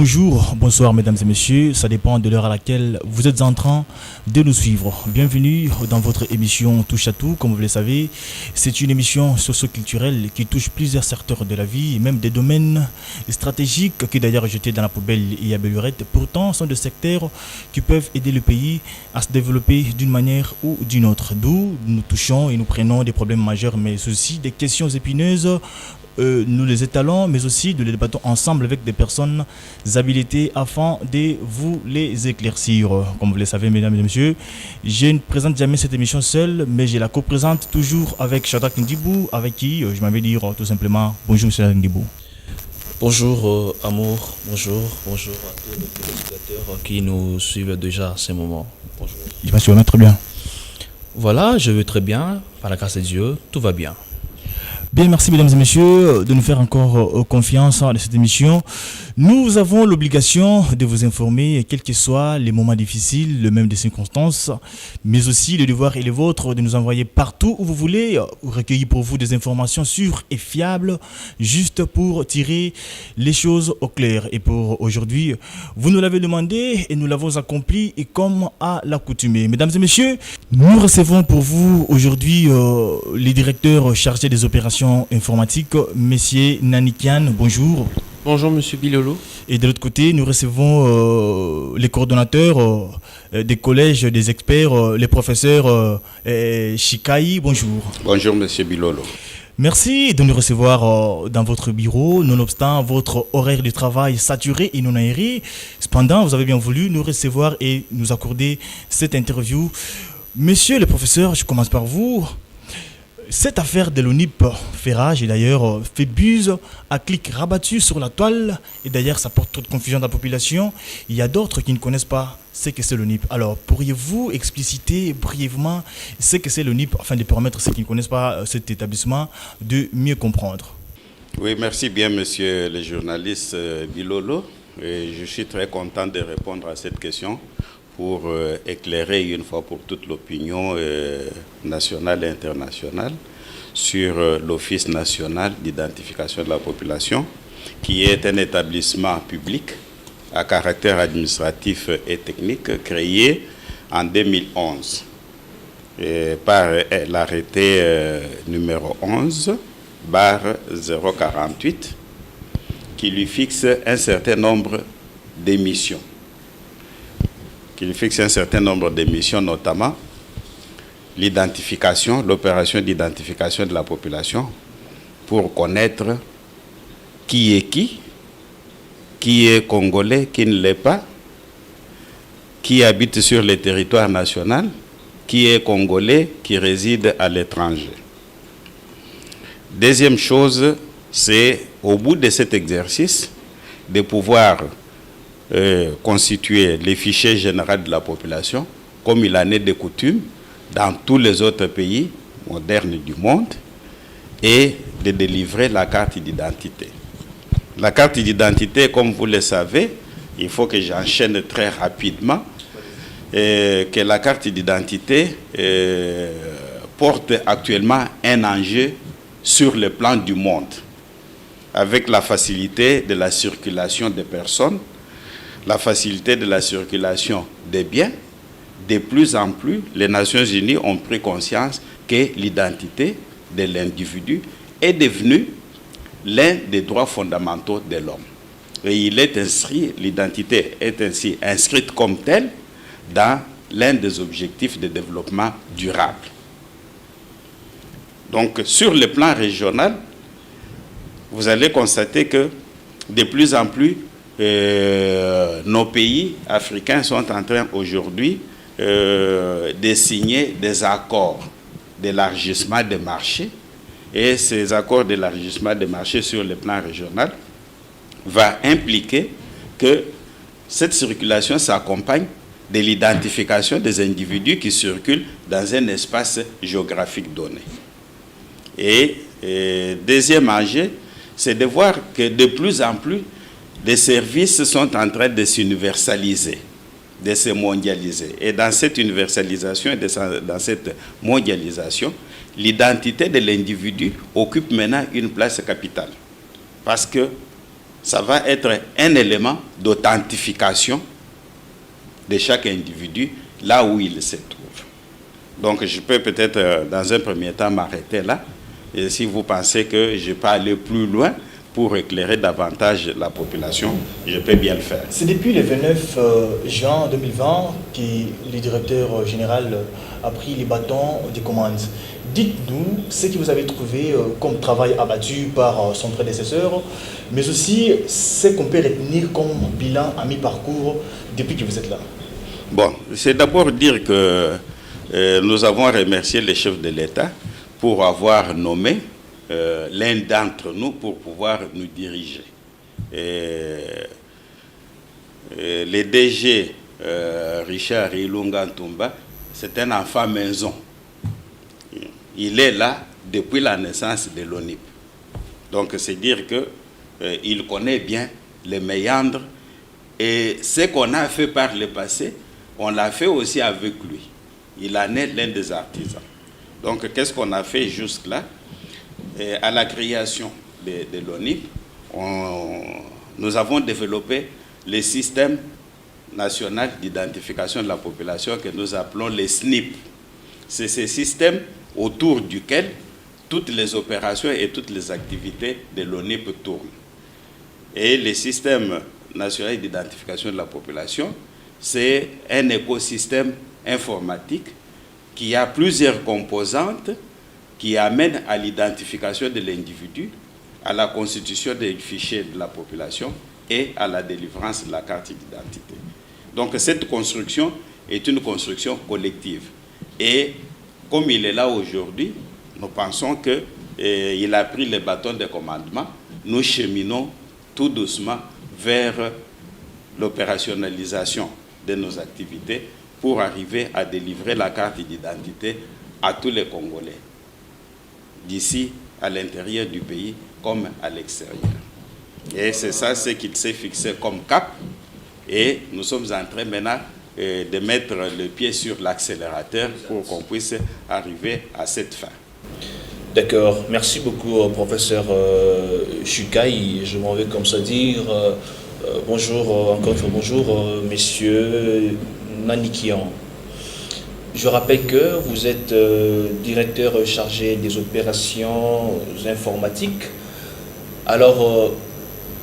Bonjour, bonsoir mesdames et messieurs, ça dépend de l'heure à laquelle vous êtes en train de nous suivre. Bienvenue dans votre émission Touche à tout, comme vous le savez. C'est une émission socio-culturelle qui touche plusieurs secteurs de la vie et même des domaines stratégiques qui d'ailleurs jetés dans la poubelle et à Bellurette. Pourtant, sont des secteurs qui peuvent aider le pays à se développer d'une manière ou d'une autre. D'où nous touchons et nous prenons des problèmes majeurs mais aussi des questions épineuses. Nous les étalons, mais aussi nous les débattons ensemble avec des personnes habilitées afin de vous les éclaircir. Comme vous le savez, mesdames et messieurs, je ne présente jamais cette émission seule, mais je la co-présente toujours avec Shadrack Ndibou, avec qui je m'avais dire tout simplement bonjour, Shadrack Ndibou. Bonjour Amour, bonjour à tous les téléspectateurs qui nous suivent déjà à ce moment. Bonjour. Je pense que tu vas très bien. Voilà, je vais très bien, par la grâce de Dieu, tout va bien. Bien, merci mesdames et messieurs de nous faire encore confiance dans cette émission. Nous avons l'obligation de vous informer, quels que soient les moments difficiles, le même des circonstances, mais aussi le devoir et le vôtre de nous envoyer partout où vous voulez, recueillir pour vous des informations sûres et fiables, juste pour tirer les choses au clair. Et pour aujourd'hui, vous nous l'avez demandé et nous l'avons accompli et comme à l'accoutumée. Mesdames et messieurs, nous recevons pour vous aujourd'hui les directeurs chargés des opérations informatiques, messieurs Nanikian, bonjour. Bonjour Monsieur Bilolo. Et de l'autre côté, nous recevons les coordonnateurs des collèges, des experts, les professeurs Chikai, bonjour. Bonjour Monsieur Bilolo. Merci de nous recevoir dans votre bureau, nonobstant votre horaire de travail saturé et non aéré. Cependant, vous avez bien voulu nous recevoir et nous accorder cette interview. Monsieur le professeur, je commence par vous. Cette affaire de l'ONIP fait rage et d'ailleurs fait buzz à clic rabattu sur la toile et d'ailleurs ça porte trop de confusion dans la population. Il y a d'autres qui ne connaissent pas ce que c'est l'ONIP. Alors pourriez-vous expliciter brièvement ce que c'est l'ONIP afin de permettre à ceux qui ne connaissent pas cet établissement de mieux comprendre? Oui, merci bien monsieur le journaliste Bilolo. Et je suis très content de répondre à cette question pour éclairer une fois pour toute l'opinion nationale et internationale sur l'Office national d'identification de la population, qui est un établissement public à caractère administratif et technique créé en 2011 par l'arrêté numéro 11/048 qui lui fixe un certain nombre d'émissions. Notamment l'identification, l'opération d'identification de la population pour connaître qui est congolais, qui ne l'est pas, qui habite sur le territoire national, qui est congolais, qui réside à l'étranger. Deuxième chose, c'est au bout de cet exercice de pouvoir constituer les fichiers généraux de la population, comme il en est de coutume dans tous les autres pays modernes du monde, et de délivrer la carte d'identité. La carte d'identité, comme vous le savez, il faut que j'enchaîne très rapidement, que la carte d'identité porte actuellement un enjeu sur le plan du monde, avec la facilité de la circulation des personnes, la facilité de la circulation des biens. De plus en plus, les Nations Unies ont pris conscience que l'identité de l'individu est devenue l'un des droits fondamentaux de l'homme. Et l'identité est ainsi inscrite comme telle dans l'un des objectifs de développement durable. Donc, sur le plan régional, vous allez constater que de plus en plus, nos pays africains sont en train aujourd'hui de signer des accords d'élargissement des marchés. Et ces accords d'élargissement des marchés sur le plan régional va impliquer que cette circulation s'accompagne de l'identification des individus qui circulent dans un espace géographique donné. Et deuxième enjeu, c'est de voir que de plus en plus, les services sont en train de s'universaliser, de se mondialiser. Et dans cette universalisation et dans cette mondialisation, l'identité de l'individu occupe maintenant une place capitale. Parce que ça va être un élément d'authentification de chaque individu là où il se trouve. Donc je peux peut-être dans un premier temps m'arrêter là. Et si vous pensez que je peux aller plus loin pour éclairer davantage la population, je peux bien le faire. C'est depuis le 29 juin 2020 que le directeur général a pris les bâtons des commandes. Dites-nous ce que vous avez trouvé comme travail abattu par son prédécesseur, mais aussi ce qu'on peut retenir comme bilan à mi-parcours depuis que vous êtes là. Bon, c'est d'abord dire que nous avons remercié les chefs de l'État pour avoir nommé l'un d'entre nous pour pouvoir nous diriger. Le DG Richard Ilunga Ntumba, c'est un enfant maison. Il est là depuis la naissance de l'ONIP. Donc c'est dire qu'il connaît bien les méandres et ce qu'on a fait par le passé, on l'a fait aussi avec lui. Il en est l'un des artisans. Donc qu'est-ce qu'on a fait jusque-là? À la création de l'ONIP, nous avons développé le système national d'identification de la population que nous appelons les SNIP. C'est ce système autour duquel toutes les opérations et toutes les activités de l'ONIP tournent. Et le système national d'identification de la population, c'est un écosystème informatique qui a plusieurs composantes qui amènent à l'identification de l'individu, à la constitution des fichiers de la population et à la délivrance de la carte d'identité. Donc cette construction est une construction collective. Et comme il est là aujourd'hui, nous pensons qu'il a pris le bâton de commandement. Nous cheminons tout doucement vers l'opérationnalisation de nos activités pour arriver à délivrer la carte d'identité à tous les Congolais, d'ici à l'intérieur du pays comme à l'extérieur. Et c'est ça ce qu'il s'est fixé comme cap. Et nous sommes en train maintenant de mettre le pied sur l'accélérateur pour qu'on puisse arriver à cette fin. D'accord, merci beaucoup professeur Chukai. Je m'en vais comme ça dire bonjour, encore une fois bonjour messieurs Nanikian. Je rappelle que vous êtes directeur chargé des opérations informatiques. Alors,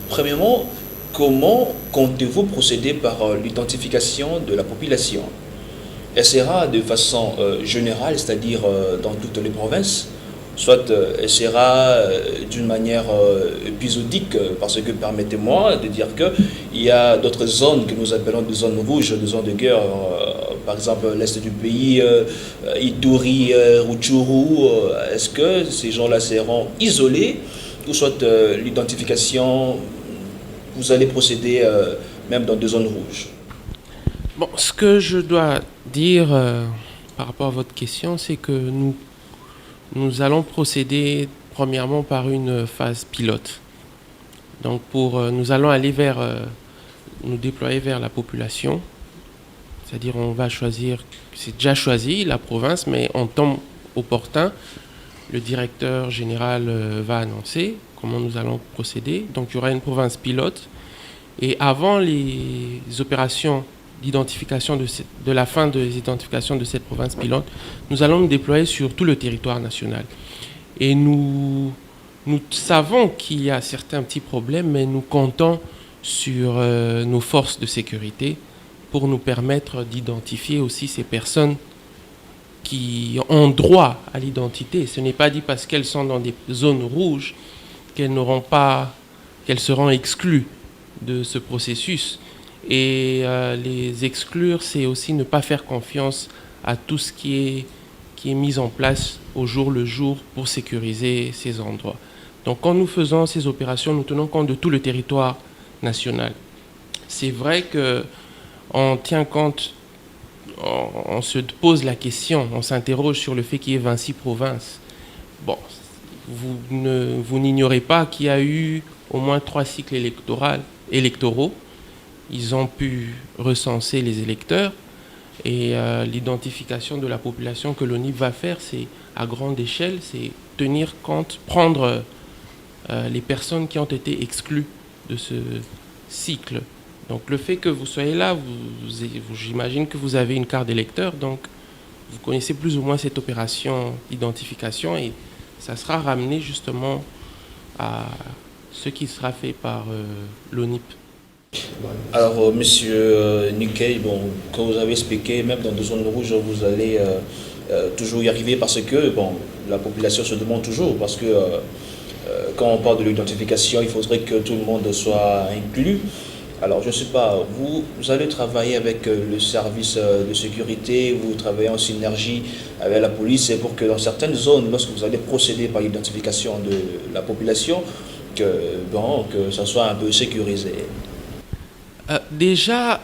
premièrement, comment comptez-vous procéder par l'identification de la population? Elle sera de façon générale, c'est-à-dire dans toutes les provinces, soit elle sera d'une manière épisodique, parce que permettez-moi de dire qu'il y a d'autres zones que nous appelons des zones rouges, des zones de guerre, par exemple l'est du pays, Ituri, Rutshuru. Est-ce que ces gens-là seront isolés ou soit l'identification, vous allez procéder même dans des zones rouges? Bon, ce que je dois dire par rapport à votre question, c'est que nous allons procéder premièrement par une phase pilote. Donc nous allons aller nous déployer vers la population, c'est-à-dire on va choisir, c'est déjà choisi la province, mais en temps opportun, le directeur général va annoncer comment nous allons procéder. Donc il y aura une province pilote et avant les opérations d'identification de la fin des identifications de cette province pilote, nous allons nous déployer sur tout le territoire national. Et nous savons qu'il y a certains petits problèmes, mais nous comptons sur nos forces de sécurité pour nous permettre d'identifier aussi ces personnes qui ont droit à l'identité. Ce n'est pas dit parce qu'elles sont dans des zones rouges qu'elles seront exclues de ce processus. Et les exclure, c'est aussi ne pas faire confiance à tout ce qui est mis en place au jour le jour pour sécuriser ces endroits. Donc quand nous faisons ces opérations, nous tenons compte de tout le territoire national. C'est vrai qu'on tient compte, on se pose la question, on s'interroge sur le fait qu'il y ait 26 provinces. Bon, vous n'ignorez pas qu'il y a eu au moins 3 cycles électoraux. Ils ont pu recenser les électeurs et l'identification de la population que l'ONIP va faire, c'est à grande échelle, c'est tenir compte, prendre les personnes qui ont été exclues de ce cycle. Donc le fait que vous soyez là, j'imagine que vous avez une carte d'électeur, donc vous connaissez plus ou moins cette opération d'identification et ça sera ramené justement à ce qui sera fait par l'ONIP. Alors, monsieur Nikkei, bon, comme vous avez expliqué, même dans des zones rouges, vous allez toujours y arriver parce que bon, la population se demande toujours, parce que quand on parle de l'identification, il faudrait que tout le monde soit inclus. Alors, je ne sais pas, vous allez travailler avec le service de sécurité, vous travaillez en synergie avec la police, et pour que dans certaines zones, lorsque vous allez procéder par l'identification de la population, que ça soit un peu sécurisé. Déjà,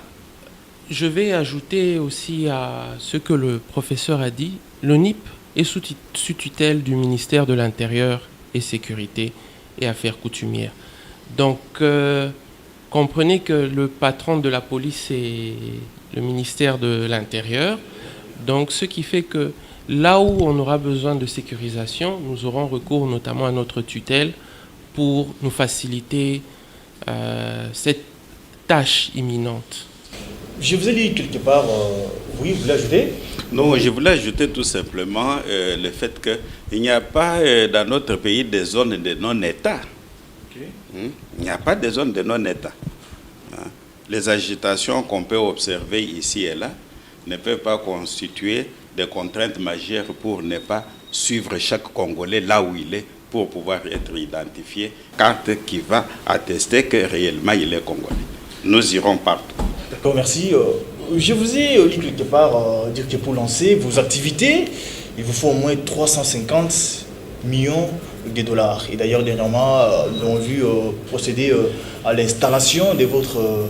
je vais ajouter aussi à ce que le professeur a dit, l'ONIP est sous tutelle du ministère de l'Intérieur et Sécurité et Affaires coutumières. Donc, comprenez que le patron de la police est le ministère de l'Intérieur. Donc, ce qui fait que là où on aura besoin de sécurisation, nous aurons recours notamment à notre tutelle pour nous faciliter cette tâche imminente. Je vous ai dit quelque part, oui, vous voulez ajouter? Non, je voulais ajouter tout simplement le fait qu'il n'y a pas dans notre pays des zones de non-État. Okay. Il n'y a pas de zones de non-État. Les agitations qu'on peut observer ici et là ne peuvent pas constituer des contraintes majeures pour ne pas suivre chaque Congolais là où il est pour pouvoir être identifié, carte qui va attester que réellement il est Congolais. Nous irons partout. D'accord, merci. Je vous ai dit quelque part dire que pour lancer vos activités, il vous faut au moins 350 millions de dollars. Et d'ailleurs, dernièrement, nous avons vu procéder à l'installation de votre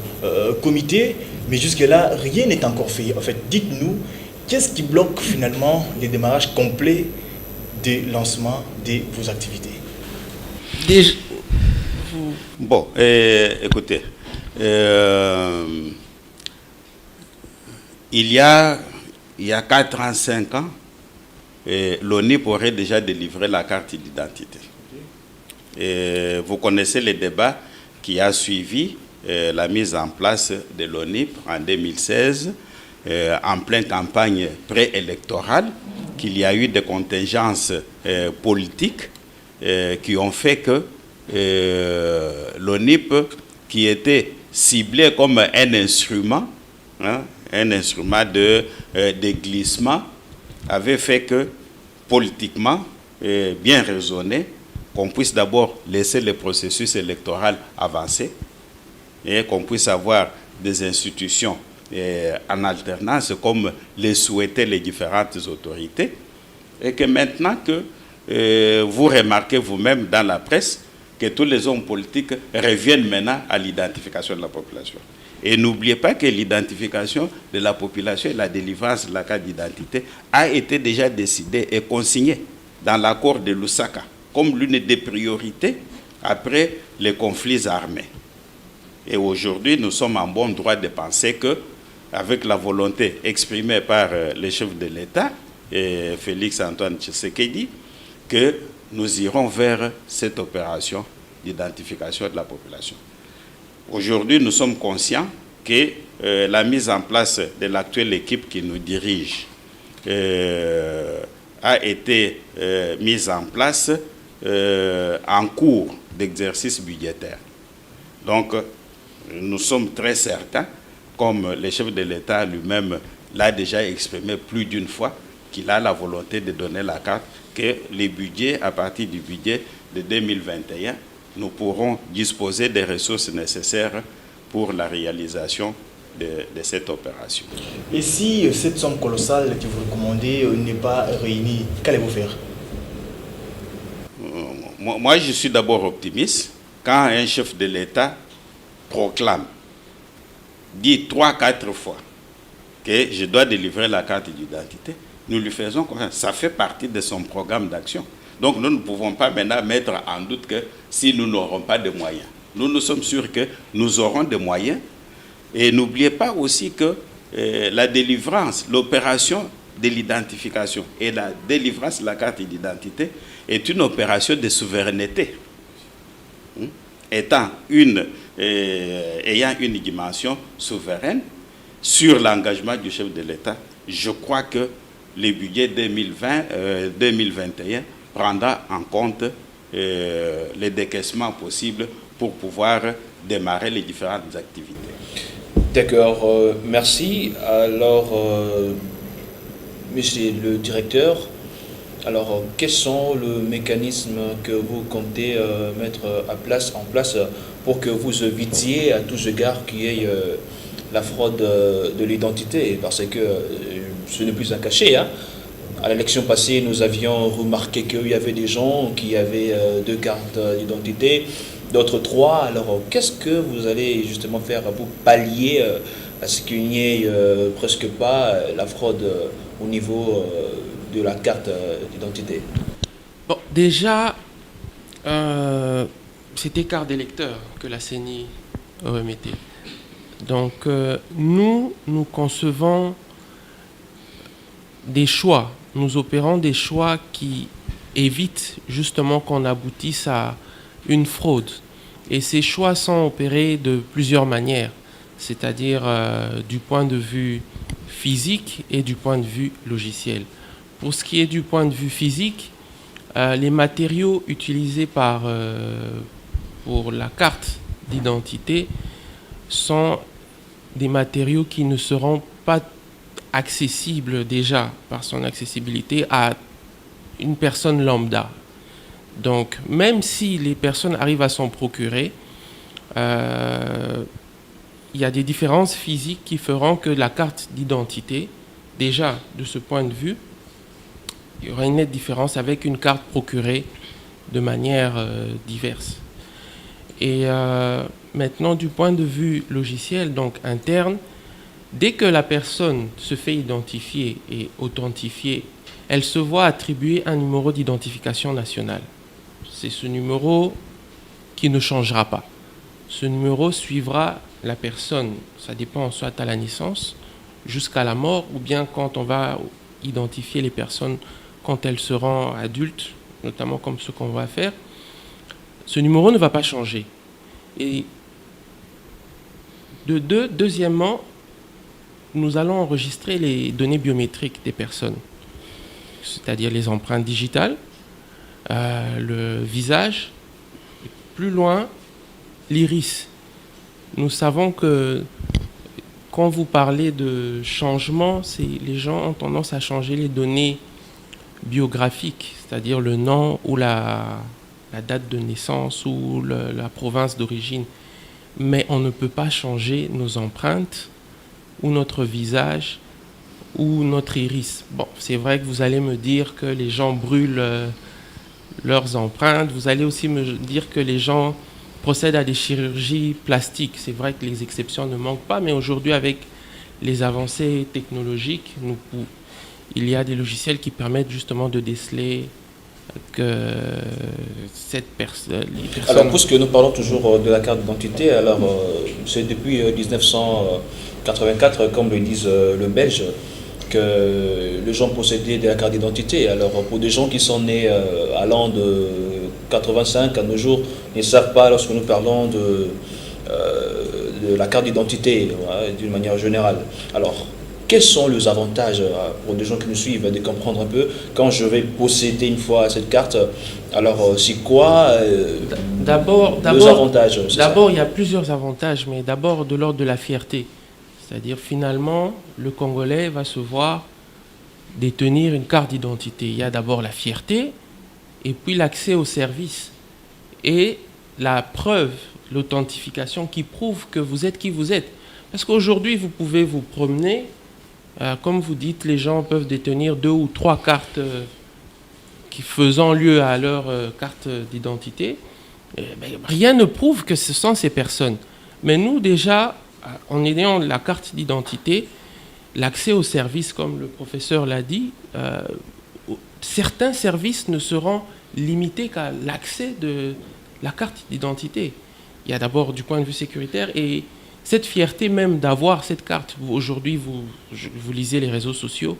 comité, mais jusque-là, rien n'est encore fait. En fait, dites-nous, qu'est-ce qui bloque finalement le démarrage complet de lancement de vos activités? Bon, écoutez, il y a 4 ans, 5 ans, l'ONIP aurait déjà délivré la carte d'identité. Vous connaissez les débats qui a suivi la mise en place de l'ONIP en 2016, en pleine campagne préélectorale, qu'il y a eu des contingences politiques qui ont fait que l'ONIP, qui était ciblé comme un instrument de glissement, avait fait que, politiquement, bien raisonné, qu'on puisse d'abord laisser le processus électoral avancer et qu'on puisse avoir des institutions en alternance comme les souhaitaient les différentes autorités, et que maintenant que vous remarquez vous-même dans la presse que tous les hommes politiques reviennent maintenant à l'identification de la population. Et n'oubliez pas que l'identification de la population et la délivrance de la carte d'identité a été déjà décidée et consignée dans l'accord de Lusaka comme l'une des priorités après les conflits armés. Et aujourd'hui, nous sommes en bon droit de penser que, avec la volonté exprimée par le chef de l'État, Félix-Antoine Tshisekedi, que nous irons vers cette opération d'identification de la population. Aujourd'hui, nous sommes conscients que la mise en place de l'actuelle équipe qui nous dirige a été mise en place en cours d'exercice budgétaire. Donc, nous sommes très certains, comme le chef de l'État lui-même l'a déjà exprimé plus d'une fois, qu'il a la volonté de donner la carte, que les budgets, à partir du budget de 2021, nous pourrons disposer des ressources nécessaires pour la réalisation de cette opération. Et si cette somme colossale que vous recommandez n'est pas réunie, qu'allez-vous faire? Moi, je suis d'abord optimiste. Quand un chef de l'État proclame, dit 3-4 fois que je dois délivrer la carte d'identité, nous lui faisons confiance. Ça fait partie de son programme d'action. Donc nous ne pouvons pas maintenant mettre en doute que si nous n'aurons pas de moyens. Nous sommes sûrs que nous aurons des moyens. Et n'oubliez pas aussi que la délivrance, l'opération de l'identification et la délivrance de la carte d'identité est une opération de souveraineté. ayant une dimension souveraine sur l'engagement du chef de l'État, je crois que le budget 2020-2021 prendra en compte les décaissements possibles pour pouvoir démarrer les différentes activités. D'accord, merci. Alors, monsieur le directeur, alors quels sont les mécanismes que vous comptez mettre en place pour que vous évitiez à tous égards qu'il y ait la fraude de l'identité? Parce que ce n'est plus un cachet, hein. À l'élection passée, nous avions remarqué qu'il y avait des gens qui avaient 2 cartes d'identité, d'autres 3. Alors, qu'est-ce que vous allez justement faire pour pallier à ce qu'il n'y ait presque pas la fraude au niveau de la carte d'identité? Bon, déjà, c'était carte d'électeur que la CENI remettait. Donc, nous concevons des choix. Nous opérons des choix qui évitent justement qu'on aboutisse à une fraude. Et ces choix sont opérés de plusieurs manières, c'est-à-dire du point de vue physique et du point de vue logiciel. Pour ce qui est du point de vue physique, les matériaux utilisés pour la carte d'identité sont des matériaux qui ne seront pas accessible déjà par son accessibilité à une personne lambda. Donc, même si les personnes arrivent à s'en procurer, il y a des différences physiques qui feront que la carte d'identité, déjà de ce point de vue, il y aura une nette différence avec une carte procurée de manière diverse. Et maintenant, du point de vue logiciel, donc interne, dès que la personne se fait identifier et authentifier, elle se voit attribuer un numéro d'identification nationale. C'est ce numéro qui ne changera pas. Ce numéro suivra la personne, ça dépend soit à la naissance, jusqu'à la mort, ou bien quand on va identifier les personnes quand elles seront adultes, notamment comme ce qu'on va faire. Ce numéro ne va pas changer. Et deuxièmement, nous allons enregistrer les données biométriques des personnes, c'est-à-dire les empreintes digitales, le visage, plus loin, l'iris. Nous savons que quand vous parlez de changement, les gens ont tendance à changer les données biographiques, c'est-à-dire le nom ou la date de naissance ou la province d'origine. Mais on ne peut pas changer nos empreintes ou notre visage, ou notre iris. Bon, c'est vrai que vous allez me dire que les gens brûlent leurs empreintes. Vous allez aussi me dire que les gens procèdent à des chirurgies plastiques. C'est vrai que les exceptions ne manquent pas, mais aujourd'hui, avec les avancées technologiques, il y a des logiciels qui permettent justement de déceler que les personnes... Alors, puisque nous parlons toujours de la carte d'identité, alors c'est depuis 1984, comme le disent le Belge, que les gens possédaient de la carte d'identité. Alors, pour des gens qui sont nés allant de 85 à nos jours, ne savent pas lorsque nous parlons de la carte d'identité, d'une manière générale. Alors, quels sont les avantages pour des gens qui nous suivent de comprendre un peu quand je vais posséder une fois cette carte? Alors, c'est quoi les avantages? D'abord, il y a plusieurs avantages, mais d'abord de l'ordre de la fierté. C'est-à-dire, finalement, le Congolais va se voir détenir une carte d'identité. Il y a d'abord la fierté, et puis l'accès au service. Et la preuve, l'authentification qui prouve que vous êtes qui vous êtes. Parce qu'aujourd'hui, vous pouvez vous promener, comme vous dites, les gens peuvent détenir 2 ou 3 cartes qui faisant lieu à leur carte d'identité. Rien ne prouve que ce sont ces personnes. Mais nous, déjà, en ayant la carte d'identité, l'accès aux services, comme le professeur l'a dit, certains services ne seront limités qu'à l'accès de la carte d'identité. Il y a d'abord du point de vue sécuritaire et cette fierté même d'avoir cette carte. Aujourd'hui, vous lisez les réseaux sociaux,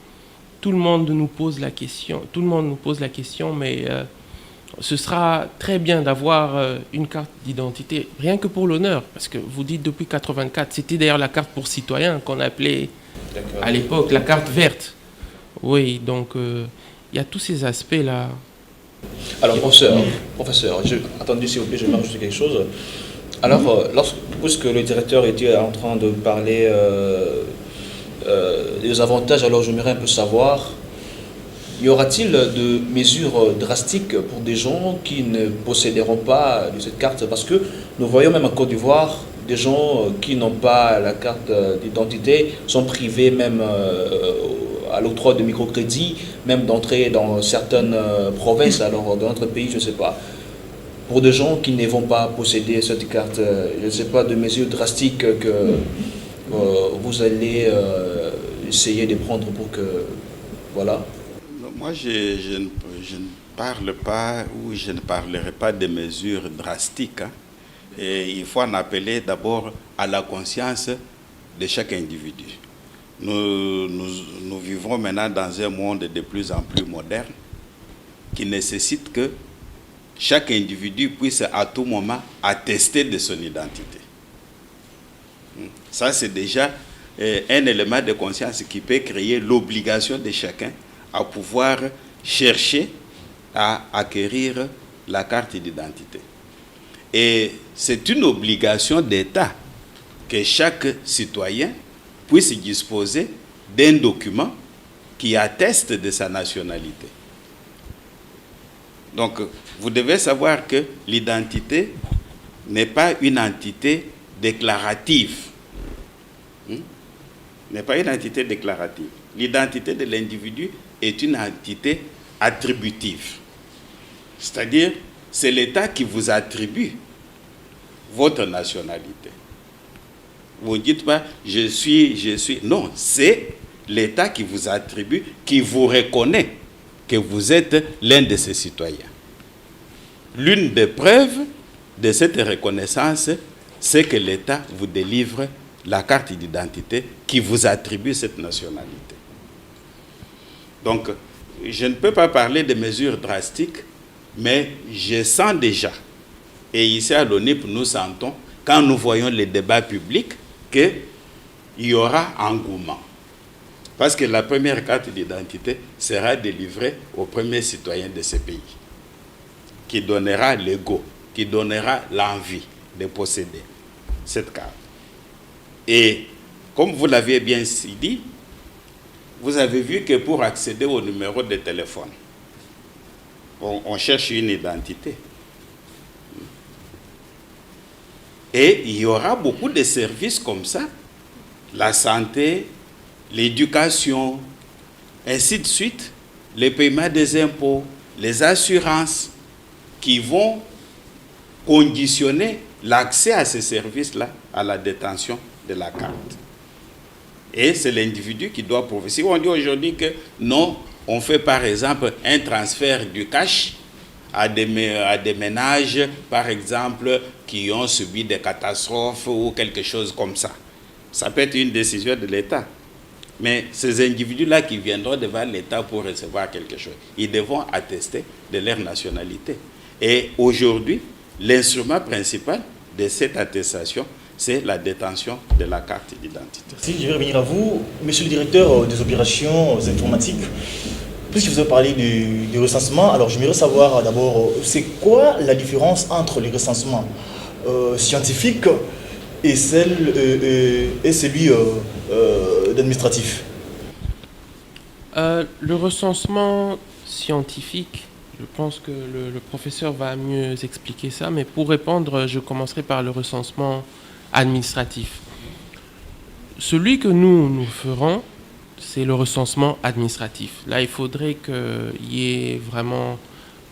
tout le monde nous pose la question, mais ce sera très bien d'avoir une carte d'identité, rien que pour l'honneur, parce que vous dites depuis 84, c'était d'ailleurs la carte pour citoyens qu'on appelait à l'époque la carte verte. Oui, donc il y a tous ces aspects-là. Alors, professeur, attendez s'il vous plaît, je vais rajouter quelque chose. Alors, puisque le directeur était en train de parler des avantages, alors j'aimerais un peu savoir, y aura-t-il de mesures drastiques pour des gens qui ne posséderont pas de cette carte? Parce que nous voyons même en Côte d'Ivoire, des gens qui n'ont pas la carte d'identité sont privés même à l'octroi de microcrédits, même d'entrer dans certaines provinces, alors dans notre pays, je ne sais pas. Pour des gens qui ne vont pas posséder cette carte, je ne sais pas, de mesures drastiques que vous allez essayer de prendre pour que... Voilà. Moi, je ne parle pas ou je ne parlerai pas de mesures drastiques. Et il faut en appeler d'abord à la conscience de chaque individu. Nous vivons maintenant dans un monde de plus en plus moderne qui nécessite que chaque individu puisse à tout moment attester de son identité. Ça, c'est déjà un élément de conscience qui peut créer l'obligation de chacun à pouvoir chercher à acquérir la carte d'identité. Et c'est une obligation d'État que chaque citoyen puisse disposer d'un document qui atteste de sa nationalité. Donc, vous devez savoir que l'identité n'est pas une entité déclarative. N'est pas une entité déclarative. L'identité de l'individu est une entité attributive. C'est-à-dire, c'est l'État qui vous attribue votre nationalité. Vous ne dites pas « je suis ». Non, c'est l'État qui vous attribue, qui vous reconnaît que vous êtes l'un de ses citoyens. L'une des preuves de cette reconnaissance, c'est que l'État vous délivre la carte d'identité qui vous attribue cette nationalité. Donc, je ne peux pas parler de mesures drastiques, mais je sens déjà, et ici à l'ONIP, nous sentons, quand nous voyons les débats publics, qu'il y aura engouement. Parce que la première carte d'identité sera délivrée aux premiers citoyens de ce pays, qui donnera le go, qui donnera l'envie de posséder cette carte. Et comme vous l'avez bien dit, vous avez vu que pour accéder au numéro de téléphone, on cherche une identité. Et il y aura beaucoup de services comme ça, la santé, l'éducation, ainsi de suite, le paiement des impôts, les assurances, qui vont conditionner l'accès à ces services-là à la détention de la carte. Et c'est l'individu qui doit prouver. Si on dit aujourd'hui que non, on fait par exemple un transfert du cash à des ménages, par exemple, qui ont subi des catastrophes ou quelque chose comme ça. Ça peut être une décision de l'État. Mais ces individus-là qui viendront devant l'État pour recevoir quelque chose, ils devront attester de leur nationalité. Et aujourd'hui, l'instrument principal de cette attestation, c'est la détention de la carte d'identité. Si je vais revenir à vous, monsieur le directeur des opérations informatiques, puisque vous avez parlé du recensement, alors j'aimerais savoir d'abord, c'est quoi la différence entre les recensements scientifiques et celui d'administratif? Le recensement scientifique, je pense que le professeur va mieux expliquer ça, mais pour répondre, je commencerai par le recensement administratif. Celui que nous ferons, c'est le recensement administratif. Là, il faudrait qu'il y ait vraiment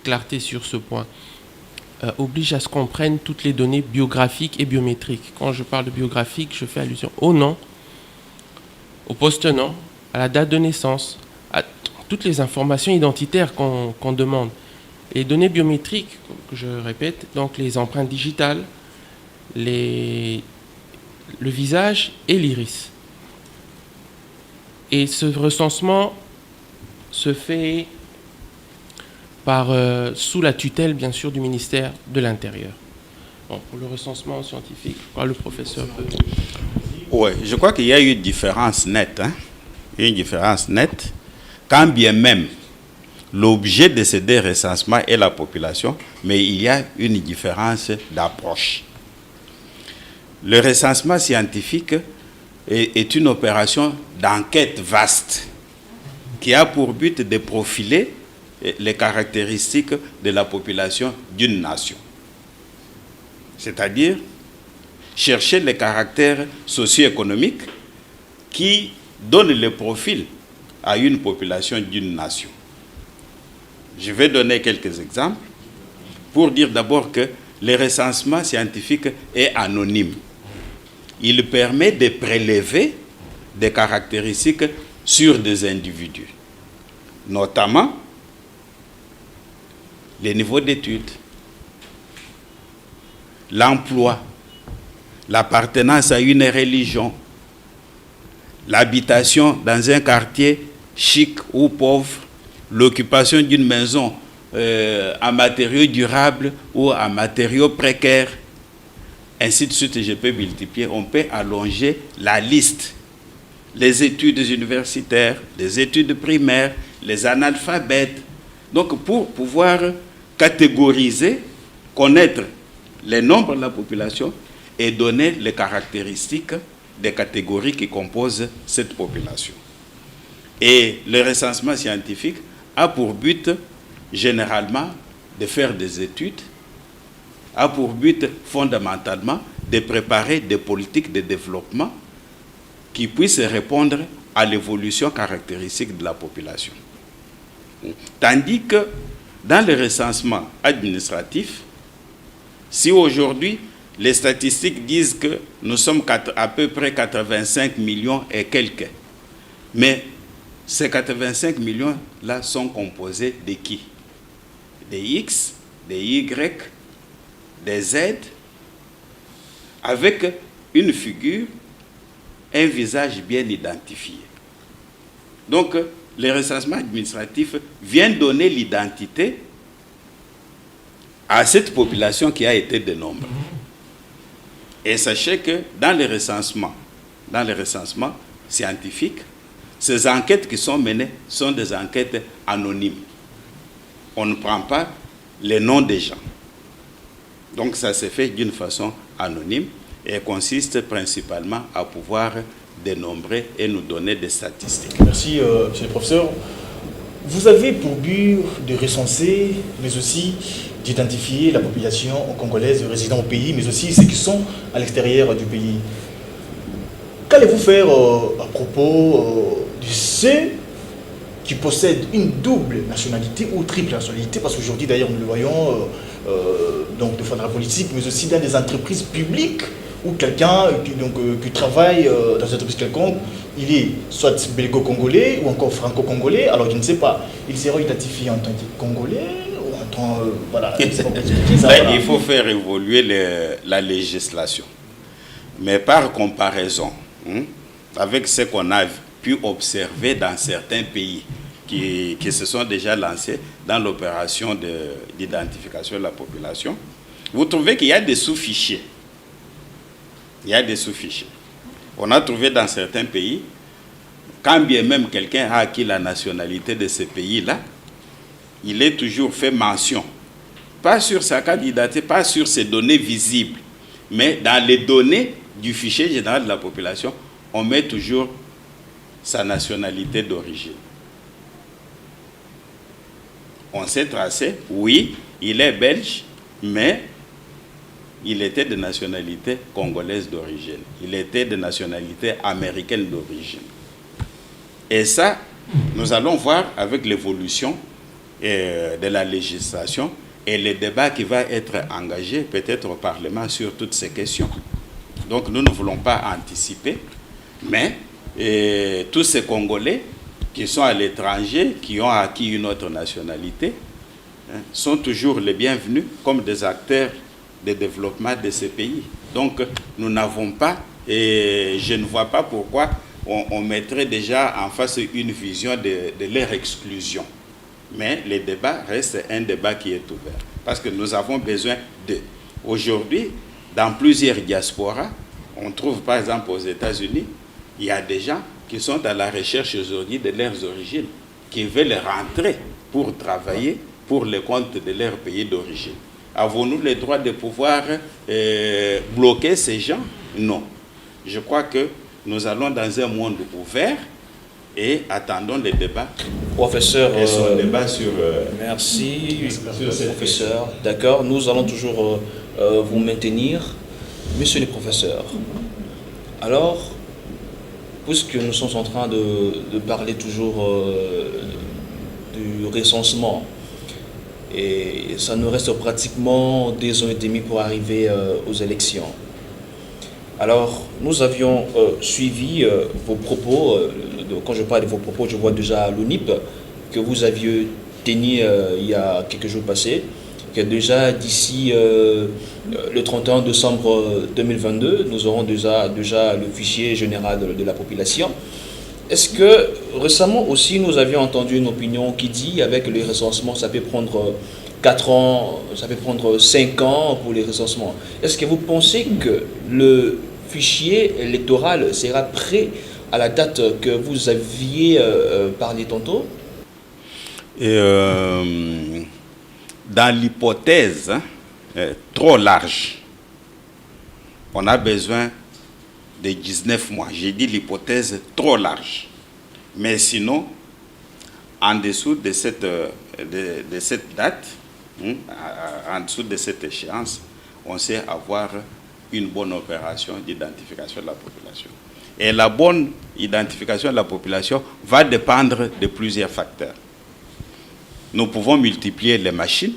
clarté sur ce point. Oblige à ce qu'on prenne toutes les données biographiques et biométriques. Quand je parle de biographique, je fais allusion au nom, au poste-nom, à la date de naissance, à toutes les informations identitaires qu'on demande. Les données biométriques, je répète, donc les empreintes digitales, le visage et l'iris. Et ce recensement se fait sous la tutelle, bien sûr, du ministère de l'Intérieur. Bon, pour le recensement scientifique, le professeur peut... Oui, je crois qu'il y a eu une différence nette. Une différence nette, quand bien même l'objet de ces deux recensements est la population, mais il y a une différence d'approche. Le recensement scientifique est une opération d'enquête vaste qui a pour but de profiler les caractéristiques de la population d'une nation. C'est-à-dire chercher les caractères socio-économiques qui donnent le profil à une population d'une nation. Je vais donner quelques exemples pour dire d'abord que le recensement scientifique est anonyme. Il permet de prélever des caractéristiques sur des individus, notamment les niveaux d'études, l'emploi, l'appartenance à une religion, l'habitation dans un quartier chic ou pauvre, l'occupation d'une maison en matériaux durables ou en matériaux précaires, ainsi de suite, je peux multiplier, on peut allonger la liste. Les études universitaires, les études primaires, les analphabètes. Donc pour pouvoir catégoriser, connaître les nombres de la population et donner les caractéristiques des catégories qui composent cette population. Et le recensement scientifique a pour but généralement de faire des études, a pour but fondamentalement de préparer des politiques de développement qui puissent répondre à l'évolution caractéristique de la population. Tandis que dans le recensement administratif, si aujourd'hui les statistiques disent que nous sommes à peu près 85 millions et quelques, mais ces 85 millions-là sont composés de qui? Des X, des Y, des Z, avec une figure, un visage bien identifié. Donc, le recensement administratif vient donner l'identité à cette population qui a été dénombrée. Et sachez que dans les recensements scientifiques, ces enquêtes qui sont menées sont des enquêtes anonymes. On ne prend pas les noms des gens. Donc ça se fait d'une façon anonyme et consiste principalement à pouvoir dénombrer et nous donner des statistiques. Merci, monsieur le professeur. Vous avez pour but de recenser, mais aussi d'identifier la population congolaise résidant au pays, mais aussi ceux qui sont à l'extérieur du pays. Qu'allez-vous faire à propos de ceux qui possèdent une double nationalité ou triple nationalité? Parce qu'aujourd'hui, d'ailleurs, nous le voyons donc de la politique, mais aussi dans des entreprises publiques où quelqu'un qui travaille dans une entreprise quelconque, il est soit belgo-congolais ou encore franco-congolais, alors je ne sais pas, il sera identifié en tant que congolais ou en tant voilà, je ne sais pas comment expliquer ça. Voilà. Il faut faire évoluer la législation. Mais par comparaison, avec ce qu'on a pu observer dans certains pays qui se sont déjà lancés dans l'opération d'identification de la population, vous trouvez qu'il y a des sous-fichiers. Il y a des sous-fichiers. On a trouvé dans certains pays, quand bien même quelqu'un a acquis la nationalité de ce pays-là, il est toujours fait mention. Pas sur sa carte d'identité, pas sur ses données visibles, mais dans les données du fichier général de la population, on met toujours sa nationalité d'origine. On s'est tracé, oui, il est belge, mais il était de nationalité congolaise d'origine. Il était de nationalité américaine d'origine. Et ça, nous allons voir avec l'évolution de la législation et le débat qui va être engagé peut-être au Parlement sur toutes ces questions. Donc nous ne voulons pas anticiper, mais tous ces Congolais qui sont à l'étranger, qui ont acquis une autre nationalité, sont toujours les bienvenus comme des acteurs de développement de ces pays. Donc nous n'avons pas, et je ne vois pas pourquoi on mettrait déjà en face une vision de leur exclusion. Mais le débat reste un débat qui est ouvert. Parce que nous avons besoin de... Aujourd'hui, dans plusieurs diasporas, on trouve par exemple aux États-Unis, il y a des gens qui sont à la recherche aujourd'hui de leurs origines, qui veulent rentrer pour travailler pour le compte de leur pays d'origine. Avons-nous le droit de pouvoir bloquer ces gens? Non. Je crois que nous allons dans un monde ouvert et attendons le débat. Professeur, et son débat sur... merci, professeur. D'accord, nous allons toujours vous maintenir. Monsieur le professeur, alors, puisque nous sommes en train de parler toujours du recensement, et ça nous reste pratiquement 2 ans et demi pour arriver aux élections. Alors, nous avions suivi vos propos, quand je parle de vos propos, je vois déjà l'UNIP, que vous aviez tenu il y a quelques jours passés, que déjà d'ici le 31 décembre 2022, nous aurons déjà le fichier général de la population. Est-ce que récemment aussi nous avions entendu une opinion qui dit avec les recensements ça peut prendre 4 ans, ça peut prendre 5 ans pour les recensements. Est-ce que vous pensez que le fichier électoral sera prêt à la date que vous aviez parlé tantôt? Dans l'hypothèse trop large, on a besoin de 19 mois. J'ai dit l'hypothèse trop large. Mais sinon, en dessous de cette date, en dessous de cette échéance, on sait avoir une bonne opération d'identification de la population. Et la bonne identification de la population va dépendre de plusieurs facteurs. Nous pouvons multiplier les machines,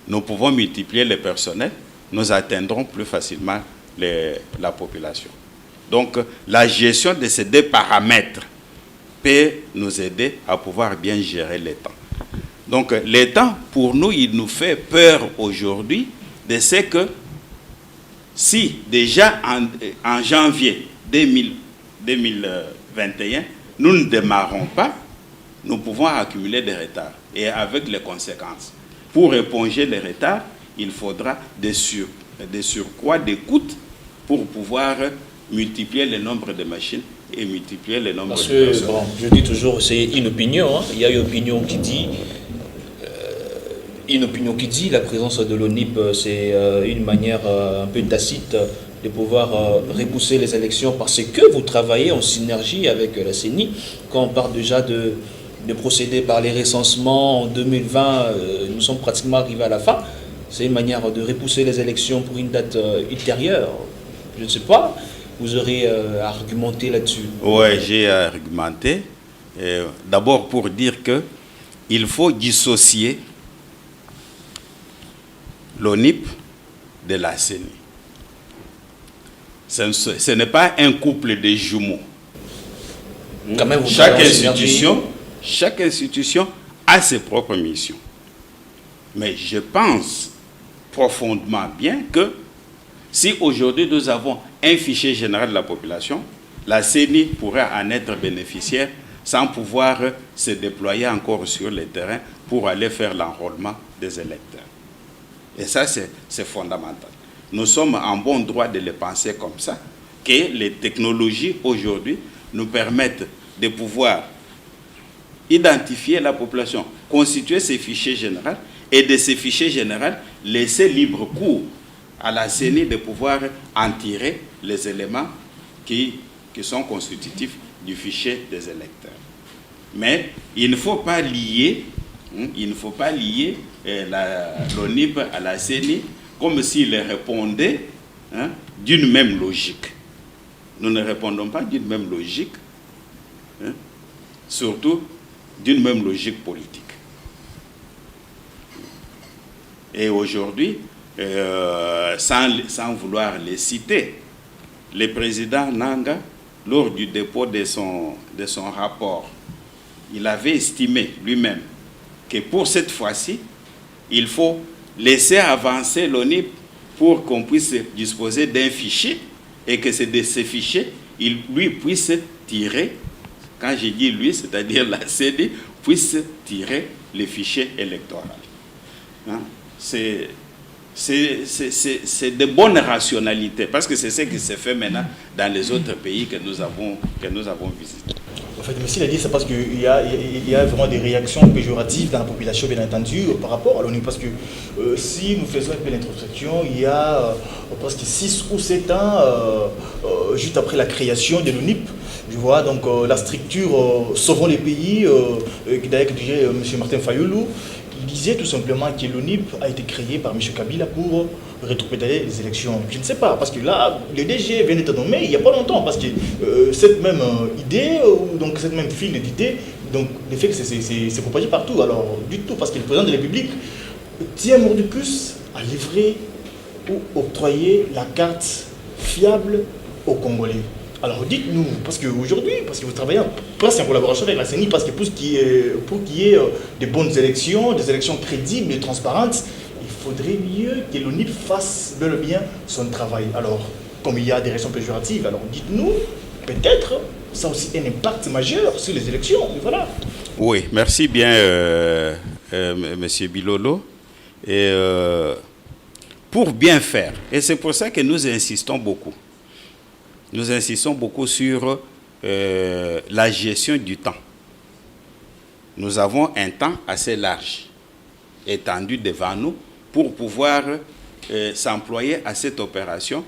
nous pouvons multiplier les personnels, nous atteindrons plus facilement la population. Donc, la gestion de ces 2 paramètres peut nous aider à pouvoir bien gérer les temps. Donc, les temps, pour nous, il nous fait peur aujourd'hui de ce que si déjà en janvier 2021, nous ne démarrons pas, nous pouvons accumuler des retards. Et avec les conséquences. Pour éponger les retards, il faudra des surcroîts de coûts pour pouvoir multiplier le nombre de machines et multiplier le nombre de personnes. Bon, je dis toujours, c'est une opinion. Hein. Il y a une opinion qui dit la présence de l'ONIP, c'est une manière un peu tacite de pouvoir repousser les élections parce que vous travaillez en synergie avec la CENI. Quand on parle déjà de procéder par les recensements en 2020, nous sommes pratiquement arrivés à la fin. C'est une manière de repousser les élections pour une date ultérieure. Je ne sais pas, vous aurez argumenté là-dessus. Oui, j'ai argumenté. D'abord pour dire qu'il faut dissocier l'ONIP de la CENI. Ce n'est pas un couple de jumeaux. Quand même, Chaque institution a ses propres missions. Mais je pense profondément bien que si aujourd'hui nous avons un fichier général de la population, la CENI pourrait en être bénéficiaire sans pouvoir se déployer encore sur le terrain pour aller faire l'enrôlement des électeurs. Et ça, c'est fondamental. Nous sommes en bon droit de le penser comme ça, que les technologies aujourd'hui nous permettent de pouvoir identifier la population, constituer ces fichiers généraux et de ces fichiers généraux laisser libre cours à la CENI de pouvoir en tirer les éléments qui sont constitutifs du fichier des électeurs. Mais il ne faut pas lier, l'ONIP à la CENI comme s'ils répondaient d'une même logique. Nous ne répondons pas d'une même logique, surtout d'une même logique politique. Et aujourd'hui, sans vouloir les citer, le président Nanga, lors du dépôt de son rapport, il avait estimé lui-même que pour cette fois-ci, il faut laisser avancer l'ONIP pour qu'on puisse disposer d'un fichier et que c'est de ce fichier, il lui puisse tirer, quand je dis lui, c'est-à-dire la CENI, puisse tirer les fichiers électoraux. Hein? C'est de bonnes rationalités, parce que c'est ce qui se fait maintenant dans les autres pays que nous avons visités. En fait, mais s'il a dit, c'est parce qu'il y a vraiment des réactions péjoratives dans la population, bien entendu, par rapport à l'ONU. Parce que si nous faisons un peu l'introspection, il y a presque 6 ou 7 ans, juste après la création de l'ONIP, je vois donc la structure Sauvons les pays, d'ailleurs que disait M. Martin Fayoulou, il disait tout simplement que l'ONIP a été créé par M. Kabila pour rétropédaler les élections. Je ne sais pas, parce que là, le DG vient d'être nommé il n'y a pas longtemps, parce que cette même idée, donc cette même file d'idées, donc le fait que c'est propagé partout, alors du tout, parce que le président de la République tient mot de plus à livrer ou octroyer la carte fiable aux Congolais. Alors dites-nous, parce qu'aujourd'hui, parce que vous travaillez presque en collaboration avec la CENI, parce que pour qu'il y ait de bonnes élections, des élections crédibles et transparentes, il faudrait mieux que l'ONIP fasse bel et bien son travail. Alors, comme il y a des réactions péjoratives, alors dites-nous, peut-être, ça a aussi un impact majeur sur les élections. Voilà. Oui, merci bien, Monsieur Bilolo. Et pour bien faire, et c'est pour ça que nous insistons beaucoup. Nous insistons beaucoup sur la gestion du temps. Nous avons un temps assez large, étendu devant nous, pour pouvoir s'employer à cette opération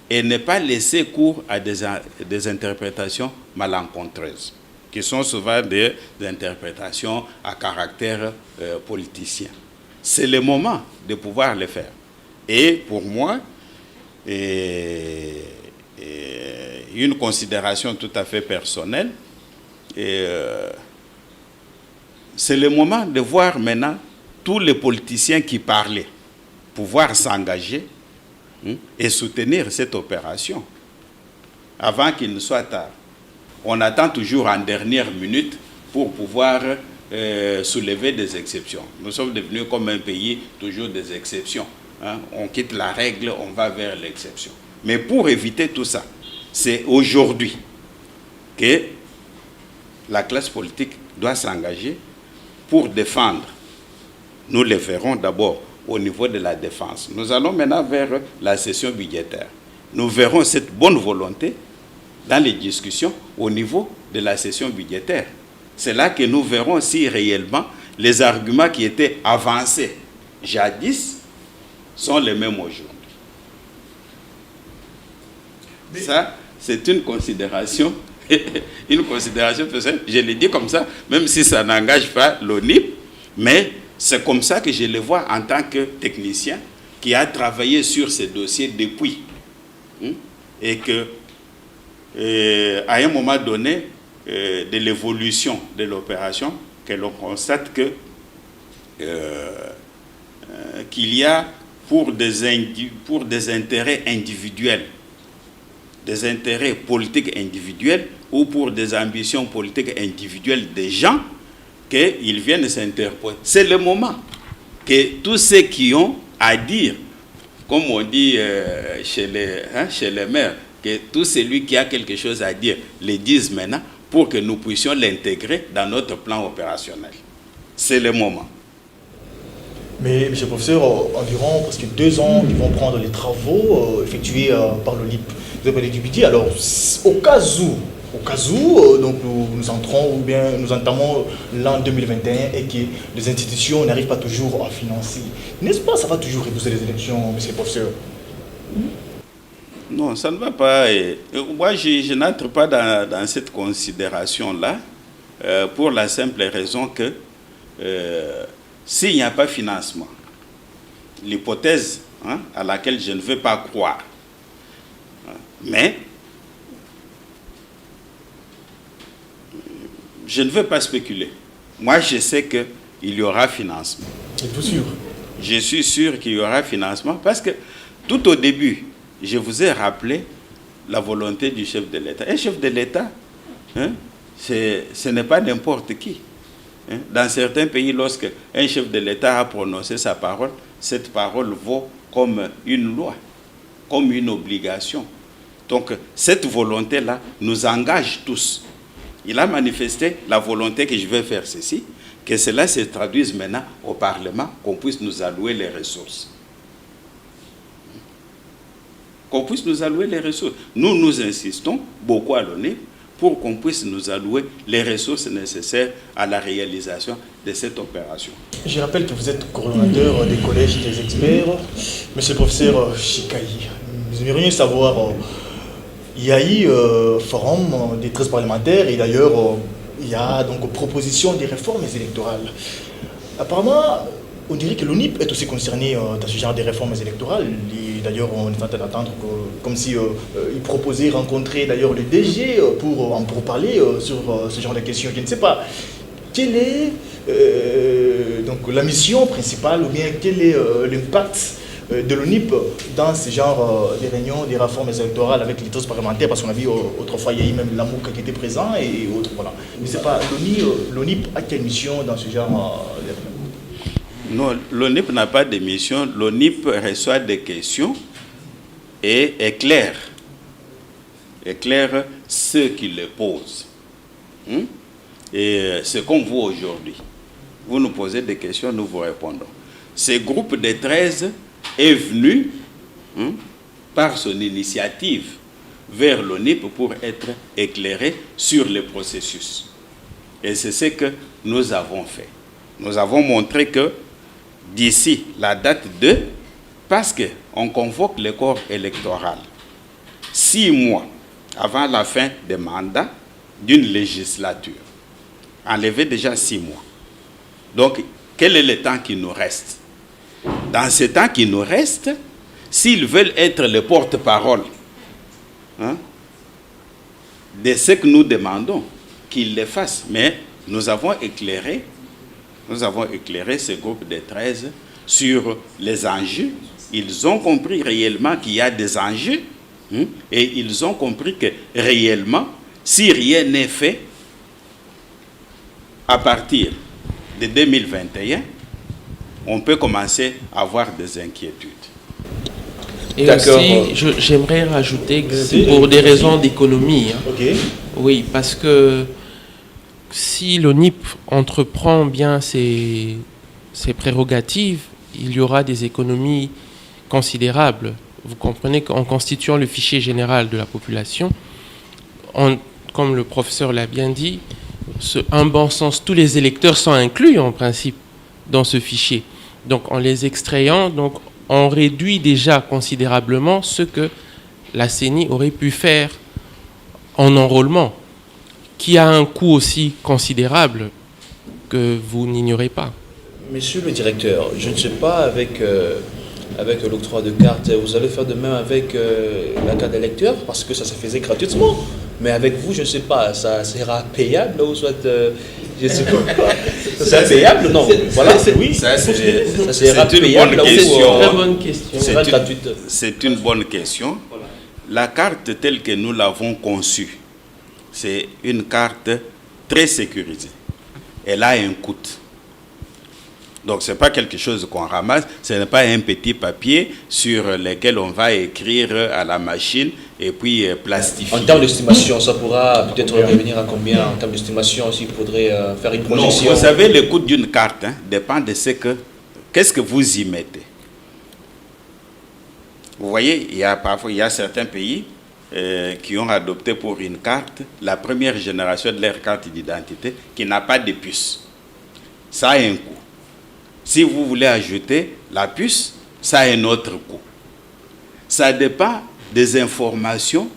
et ne pas laisser cours à des interprétations malencontreuses, qui sont souvent des interprétations à caractère politicien. C'est le moment de pouvoir le faire. Et pour moi, une considération tout à fait personnelle, c'est le moment de voir maintenant tous les politiciens qui parlaient pouvoir s'engager et soutenir cette opération avant qu'il ne soit tard. On attend toujours en dernière minute pour pouvoir soulever des exceptions. Nous sommes devenus comme un pays toujours des exceptions. Hein? On quitte la règle, on va vers l'exception. Mais pour éviter tout ça, c'est aujourd'hui que la classe politique doit s'engager pour défendre. Nous le verrons d'abord au niveau de la défense. Nous allons maintenant vers la session budgétaire. Nous verrons cette bonne volonté dans les discussions au niveau de la session budgétaire. C'est là que nous verrons si réellement les arguments qui étaient avancés jadis sont les mêmes aujourd'hui. Ça, c'est une considération personnelle. Je le dis comme ça, même si ça n'engage pas l'ONIP, mais c'est comme ça que je le vois en tant que technicien qui a travaillé sur ces dossiers depuis. Et que, à un moment donné, de l'évolution de l'opération, que l'on constate que qu'il y a pour des intérêts individuels, des intérêts politiques individuels ou pour des ambitions politiques individuelles des gens, qu'ils viennent s'interposer. C'est le moment que tous ceux qui ont à dire, comme on dit chez les maires, que tout celui qui a quelque chose à dire le dise maintenant pour que nous puissions l'intégrer dans notre plan opérationnel. C'est le moment. Mais, monsieur le professeur, environ presque 2 ans, ils vont prendre les travaux effectués par l'ONIP. Vous avez parlé du budget. Alors, au cas où donc nous entrons ou bien nous entamons l'an 2021 et que les institutions n'arrivent pas toujours à financer, n'est-ce pas, ça va toujours repousser les élections, monsieur le professeur? Non, ça ne va pas. Moi, je n'entre pas dans cette considération-là pour la simple raison que s'il n'y a pas financement, l'hypothèse à laquelle je ne veux pas croire, mais je ne veux pas spéculer. Moi, je sais qu'il y aura financement. Êtes-vous sûr? Je suis sûr qu'il y aura financement parce que tout au début, je vous ai rappelé la volonté du chef de l'État. Un chef de l'État, ce n'est pas n'importe qui. Dans certains pays, lorsque un chef de l'État a prononcé sa parole, cette parole vaut comme une loi, comme une obligation. Donc, cette volonté-là nous engage tous. Il a manifesté la volonté que je vais faire ceci, que cela se traduise maintenant au Parlement, qu'on puisse nous allouer les ressources. Qu'on puisse nous allouer les ressources. Nous insistons beaucoup à l'ONIP pour qu'on puisse nous allouer les ressources nécessaires à la réalisation de cette opération. Je rappelle que vous êtes coordonnateur des collèges des experts. Monsieur le professeur Chikai, nous aimerions savoir, il y a eu forum des 13 parlementaires et d'ailleurs il y a donc proposition des réformes électorales. Apparemment, on dirait que l'ONIP est aussi concerné dans ce genre de réformes électorales. D'ailleurs, on est en train d'attendre comme si il proposait rencontrer d'ailleurs le DG pour parler sur ce genre de questions. Je ne sais pas quelle est donc la mission principale ou bien quel est l'impact de l'ONIP dans ce genre de réunions, des réformes électorales avec les 13 parlementaires, parce qu'on a vu autrefois il y a eu même l'AMOUC qui était présent et autres. Voilà. Je ne sais pas, l'ONIP a quelle mission dans ce genre de réunions? Non, l'ONIP n'a pas de mission. L'ONIP reçoit des questions et éclaire ceux qui les posent. Et c'est comme vous aujourd'hui. Vous nous posez des questions, nous vous répondons. Ce groupe de 13 est venu par son initiative vers l'ONIP pour être éclairé sur le processus. Et c'est ce que nous avons fait. Nous avons montré que d'ici la date 2, parce qu'on convoque le corps électoral 6 mois avant la fin des mandats d'une législature. Enlever déjà 6 mois. Donc, quel est le temps qui nous reste? Dans ce temps qui nous reste, s'ils veulent être le porte-parole de ce que nous demandons, qu'ils le fassent. Mais nous avons éclairé ce groupe de 13 sur les enjeux. Ils ont compris réellement qu'il y a des enjeux et ils ont compris que réellement, si rien n'est fait, à partir de 2021, on peut commencer à avoir des inquiétudes. Et aussi, j'aimerais rajouter que c'est pour des raisons d'économie. Oui, parce que si l'ONIP entreprend bien ses prérogatives, il y aura des économies considérables. Vous comprenez qu'en constituant le fichier général de la population, comme le professeur l'a bien dit, en bon sens, tous les électeurs sont inclus en principe dans ce fichier. Donc en les extrayant, on réduit déjà considérablement ce que la CENI aurait pu faire en enrôlement, qui a un coût aussi considérable que vous n'ignorez pas. Monsieur le directeur, je ne sais pas avec l'octroi de carte, vous allez faire de même avec la carte d'électeur, parce que ça se faisait gratuitement. Mais avec vous, je ne sais pas, ça sera payable ou soit... je ne sais pas. Ça sera payable? Non. Voilà, oui. Ça sera payable. Très bonne question. C'est une bonne question. Voilà. La carte telle que nous l'avons conçue, c'est une carte très sécurisée. Elle a un coût. Donc, ce n'est pas quelque chose qu'on ramasse, ce n'est pas un petit papier sur lequel on va écrire à la machine et puis plastifier. En termes d'estimation, ça pourra peut-être revenir à combien? En termes d'estimation, s'il faudrait faire une projection? Non, vous savez, le coût d'une carte dépend de qu'est-ce que vous y mettez. Vous voyez, il y a certains pays qui ont adopté pour une carte la première génération de leur carte d'identité qui n'a pas de puce. Ça a un coût. Si vous voulez ajouter la puce, ça a un autre coût. Ça dépend des informations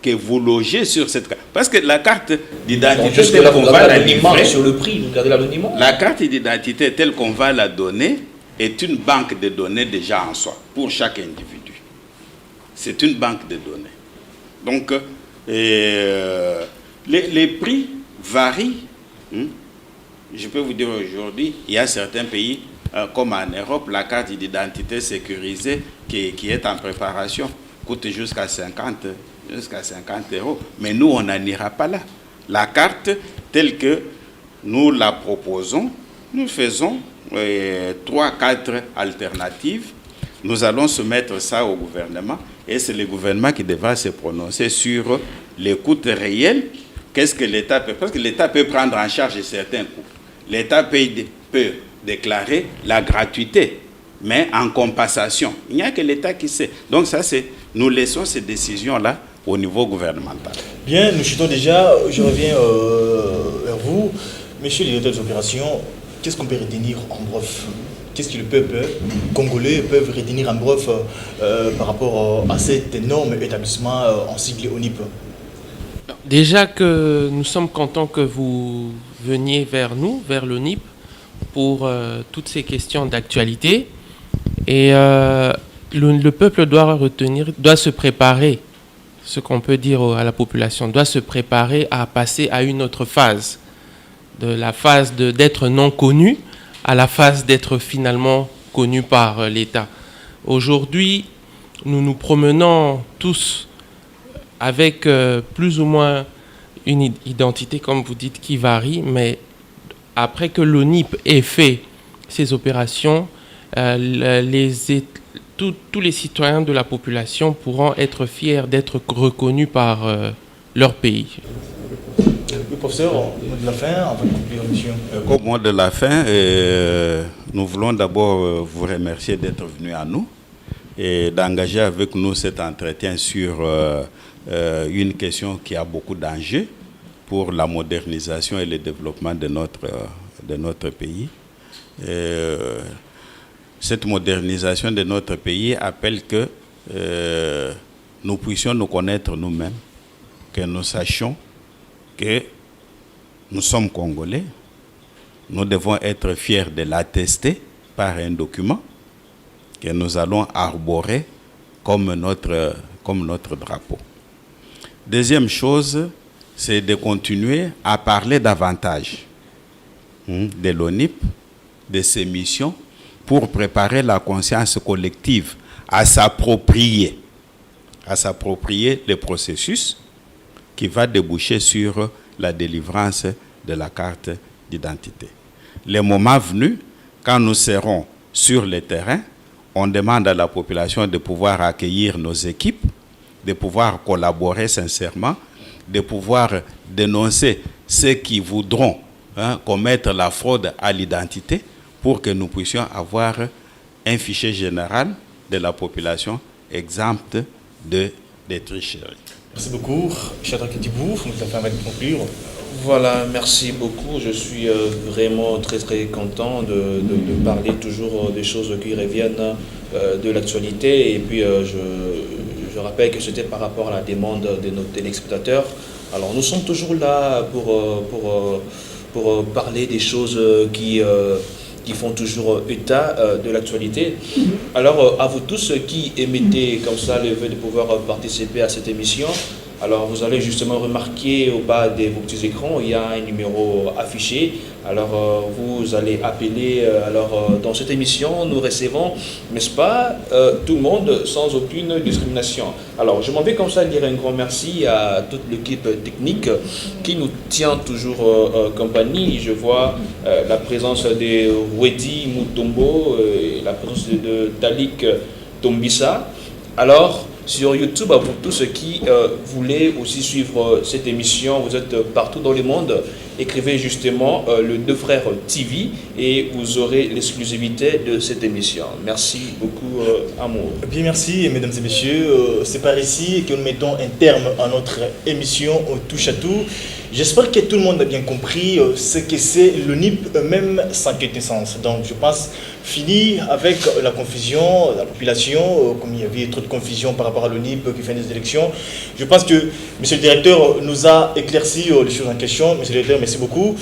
que vous logez sur cette carte. Parce que la carte d'identité telle qu'on va la livrer, sur le prix, vous regardez l'anonymat. La carte d'identité telle qu'on va la donner est une banque de données déjà en soi, pour chaque individu. C'est une banque de données. Donc, les prix varient. Je peux vous dire aujourd'hui, il y a certains pays, comme en Europe, la carte d'identité sécurisée qui est en préparation coûte jusqu'à 50 €. Mais nous, on n'en ira pas là. La carte, telle que nous la proposons, nous faisons 3-4 alternatives. Nous allons soumettre ça au gouvernement et c'est le gouvernement qui devra se prononcer sur les coûts réels. Qu'est-ce que l'État peut... Parce que l'État peut prendre en charge certains coûts. l'État peut déclarer la gratuité, mais en compensation. Il n'y a que l'État qui sait. Donc ça, nous laissons ces décisions-là au niveau gouvernemental. Bien, nous chutons déjà. Je reviens vers vous. Monsieur le directeur des opérations, qu'est-ce qu'on peut retenir en bref? Qu'est-ce que le peuple congolais peut retenir en bref par rapport à cet énorme établissement en sigle ONIP? Déjà que nous sommes contents que vous veniez vers nous, vers l'ONIP, pour toutes ces questions d'actualité. Et le peuple doit se préparer, ce qu'on peut dire à la population, doit se préparer à passer à une autre phase, de la phase d'être non connu à la phase d'être finalement connu par l'État. Aujourd'hui, nous nous promenons tous avec plus ou moins une identité, comme vous dites, qui varie, mais après que l'ONIP ait fait ces opérations, tous les citoyens de la population pourront être fiers d'être reconnus par leur pays. Le professeur, au mot de la fin, avant de conclure l'émission. Au mot de la fin, nous voulons d'abord vous remercier d'être venu à nous et d'engager avec nous cet entretien sur une question qui a beaucoup d'enjeux pour la modernisation et le développement de notre pays. Cette modernisation de notre pays appelle que nous puissions nous connaître nous-mêmes, que nous sachions que nous sommes Congolais. Nous devons être fiers de l'attester par un document que nous allons arborer comme notre drapeau. Deuxième chose, c'est de continuer à parler davantage de l'ONIP, de ses missions, pour préparer la conscience collective à s'approprier le processus qui va déboucher sur la délivrance de la carte d'identité. Le moment venu, quand nous serons sur le terrain, on demande à la population de pouvoir accueillir nos équipes, de pouvoir collaborer sincèrement, de pouvoir dénoncer ceux qui voudront commettre la fraude à l'identité pour que nous puissions avoir un fichier général de la population exempte de tricheries. Merci beaucoup. Chadra Ketibou, vous avez conclure. Voilà, merci beaucoup. Je suis vraiment très très content de parler toujours des choses qui reviennent de l'actualité. Et puis je rappelle que c'était par rapport à la demande de nos téléspectateurs. Alors nous sommes toujours là pour parler des choses qui font toujours état de l'actualité. Alors, à vous tous qui émettez comme ça le vœu de pouvoir participer à cette émission, alors vous allez justement remarquer au bas de vos petits écrans, il y a un numéro affiché. Alors, vous allez appeler. Alors, dans cette émission, nous recevons, n'est-ce pas, tout le monde sans aucune discrimination. Alors, je m'en vais comme ça dire un grand merci à toute l'équipe technique qui nous tient toujours compagnie. Je vois la présence de Wedi Mutombo et la présence de Talik Tombissa. Alors, sur YouTube, à vous tous ceux qui voulez aussi suivre cette émission, vous êtes partout dans le monde, écrivez justement le Deux Frères TV et vous aurez l'exclusivité de cette émission. Merci beaucoup, Amour. Bien, merci, mesdames et messieurs. C'est par ici que nous mettons un terme à notre émission Touche à tout. J'espère que tout le monde a bien compris ce que c'est l'ONIP, même sans quintessence. Donc, je pense fini avec la confusion de la population, comme il y avait trop de confusion par rapport à l'ONIP qui fait des élections. Je pense que M. le directeur nous a éclairci les choses en question. M. le directeur, merci beaucoup.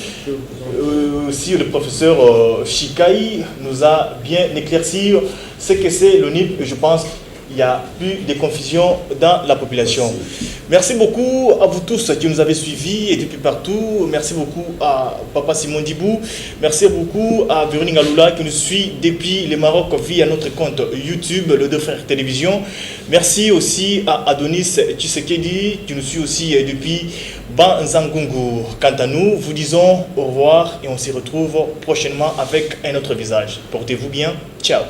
Aussi, le professeur Shikai nous a bien éclairci ce que c'est l'ONIP. Je pense qu'il n'y a plus de confusion dans la population. Merci beaucoup à vous tous qui nous avez suivis et depuis partout. Merci beaucoup à Papa Simon Dibou. Merci beaucoup à Véronique Aloula qui nous suit depuis le Maroc via notre compte YouTube, le Deux Frères Télévision. Merci aussi à Adonis Tshisekedi qui nous suit aussi depuis Banzangungu. Quant à nous, vous disons au revoir et on se retrouve prochainement avec un autre visage. Portez-vous bien. Ciao.